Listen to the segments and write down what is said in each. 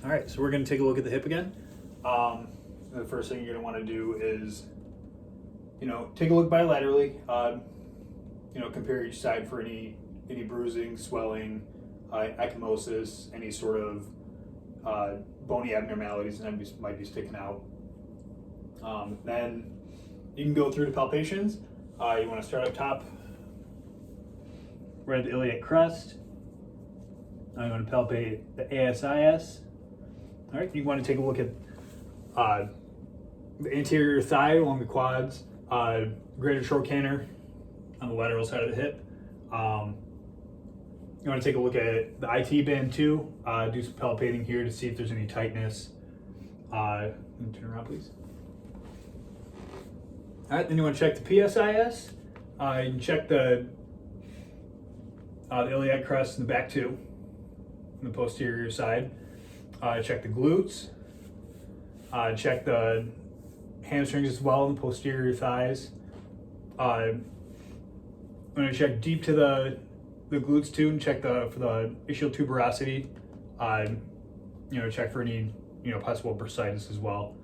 All right, so we're going to take a look at the hip again. The first thing you're going to want to do is, take a look bilaterally. Compare each side for any bruising, swelling, ecchymosis, any sort of bony abnormalities that might be sticking out. Then you can go through the palpations. You want to start up top, right at the iliac crest. I'm going to palpate the ASIS. All right, you want to take a look at the anterior thigh along the quads, greater trochanter on the lateral side of the hip. You want to take a look at the IT band too. Do some palpating here to see if there's any tightness. Turn around, please. All right, then you want to check the PSIS. You can check the iliac crest in the back too, on the posterior side. Check the glutes. Check the hamstrings as well, and the posterior thighs. I'm going to check deep to the glutes too, and check for the ischial tuberosity. Check for any possible bursitis as well.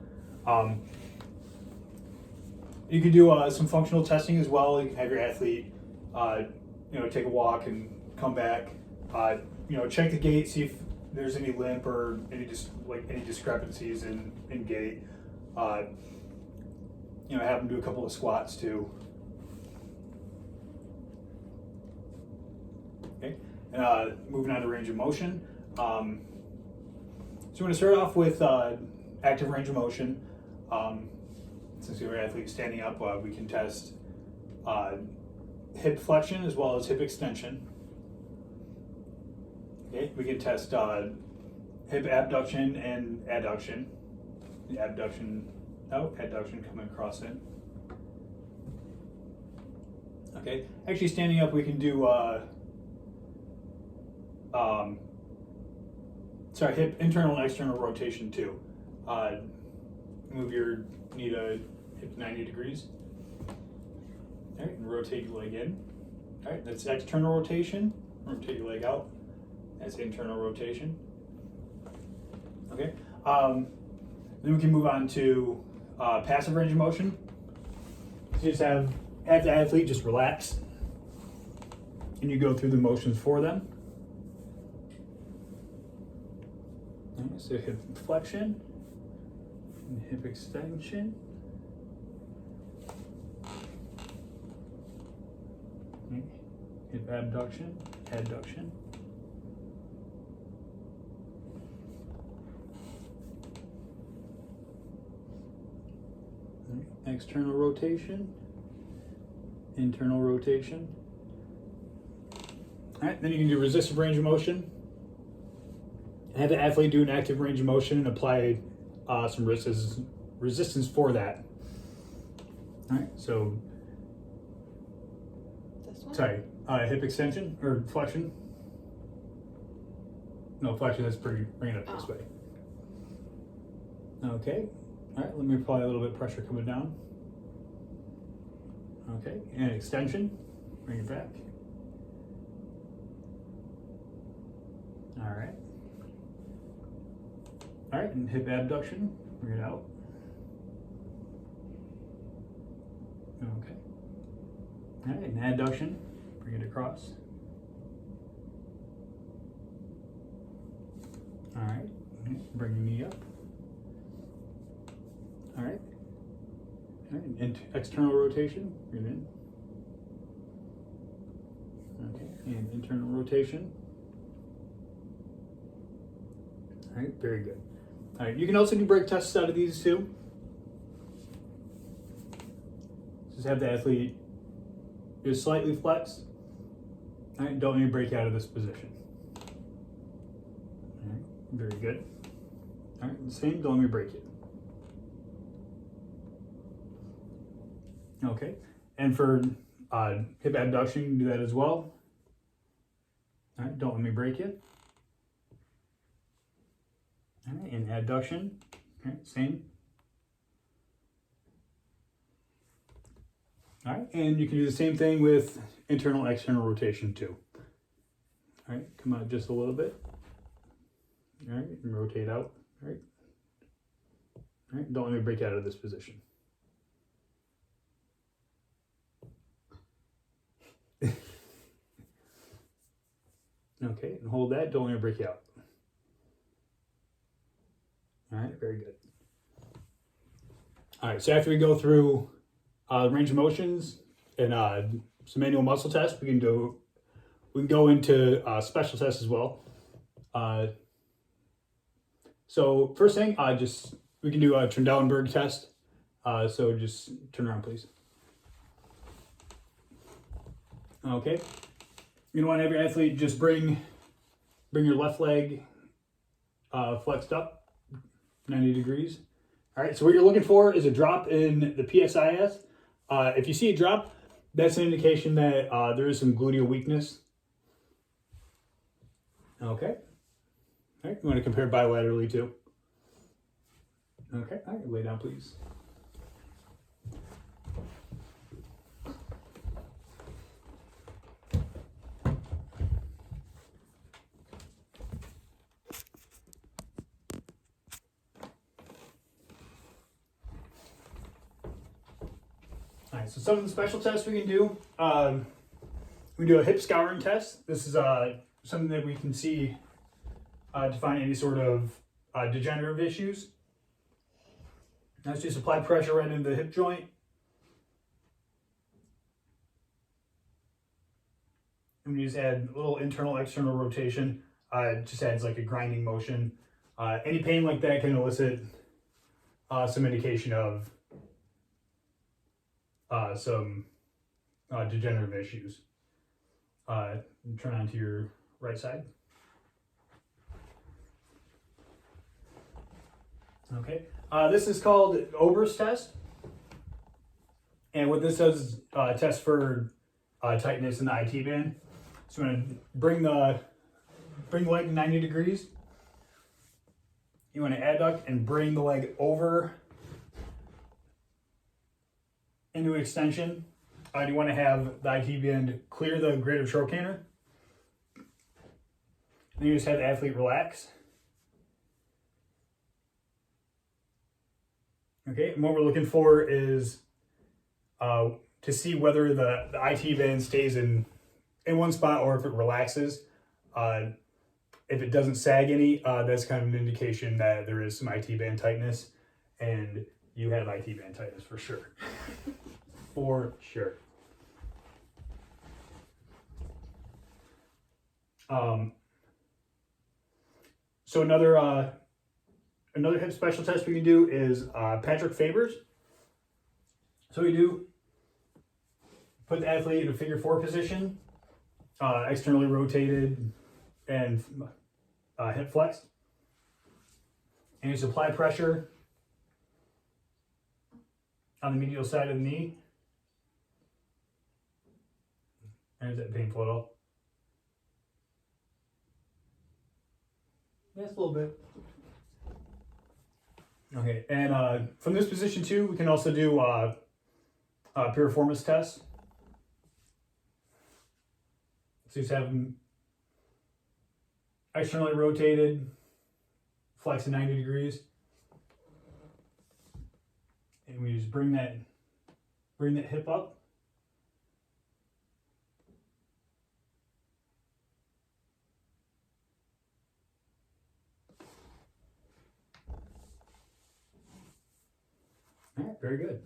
You can do some functional testing as well. You can have your athlete, take a walk and come back. Check the gait, see if there's any limp or any discrepancies in gait. Have them do a couple of squats too. Okay. Moving on to range of motion. So I'm going to start off with active range of motion. Since your athlete's standing up, we can test hip flexion as well as hip extension. Okay, we can test hip abduction and adduction. The abduction out, adduction coming across in. Okay, actually standing up we can do hip internal and external rotation too. Move your knee to hip 90 degrees. All right, and rotate your leg in. All right, that's external rotation. Rotate your leg out. That's internal rotation. Okay. Then we can move on to passive range of motion. So you just have the athlete just relax, and you go through the motions for them. Okay, so hip flexion and hip extension. Okay. Hip abduction, adduction. External rotation, internal rotation. All right, then you can do resistive range of motion. Have the athlete do an active range of motion and apply some resistance for that. All right, so this one? sorry, hip extension or flexion. No, flexion is bring it up this way. Okay. All right, let me apply a little bit of pressure coming down. Okay, and extension, bring it back. All right. All right, and hip abduction, bring it out. Okay. All right, and adduction, bring it across. All right, bring your knee up. All right. All right. And external rotation, bring it in. Okay. And internal rotation. All right. Very good. All right. You can also do break tests out of these too. Just have the athlete just slightly flex. All right. Don't need to break out of this position. All right. Very good. All right. The same. Don't let me break it. Okay, and for hip abduction, you can do that as well. All right, don't let me break it. All right, and adduction, all right, same. All right, and you can do the same thing with internal, external rotation too. All right, come out just a little bit. All right, and rotate out. All right. All right, don't let me break out of this position. Okay, and hold that, don't let me break you out. All right, very good. All right, so after we go through range of motions and some manual muscle tests, we can go into special tests as well. So first thing, we can do a Trendelenburg test. So just turn around, please. Okay. You want to have your athlete just bring your left leg flexed up 90 degrees. All right, so what you're looking for is a drop in the PSIS. If you see a drop, that's an indication that there is some gluteal weakness. Okay. All right, you want to compare bilaterally too. Okay, all right, lay down, please. All right, so some of the special tests we can do. We do a hip scouring test. This is something that we can see to find any sort of degenerative issues. Let's just apply pressure right into the hip joint. And we just add a little internal, external rotation. It just adds like a grinding motion. Any pain like that can elicit some indication of some degenerative issues. Turn on to your right side. Okay. This is called Ober's test. And what this does is test for tightness in the IT band. So I'm going to bring the leg 90 degrees. You want to adduct and bring the leg over into extension. You want to have the IT band clear the greater trochanter. Then you just have the athlete relax. Okay, and what we're looking for is to see whether the IT band stays in one spot or if it relaxes. If it doesn't sag any, that's kind of an indication that there is some IT band tightness, and you have IT band tightness for sure. For sure. So another hip special test we can do is Patrick Faber's. So we do put the athlete in a figure 4 position, externally rotated and hip flexed. And just apply pressure on the medial side of the knee. And is that painful at all? Yes, a little bit. Okay, and from this position too, we can also do piriformis tests. So you just have them externally rotated, flexing 90 degrees. And we just bring that hip up. All right, very good.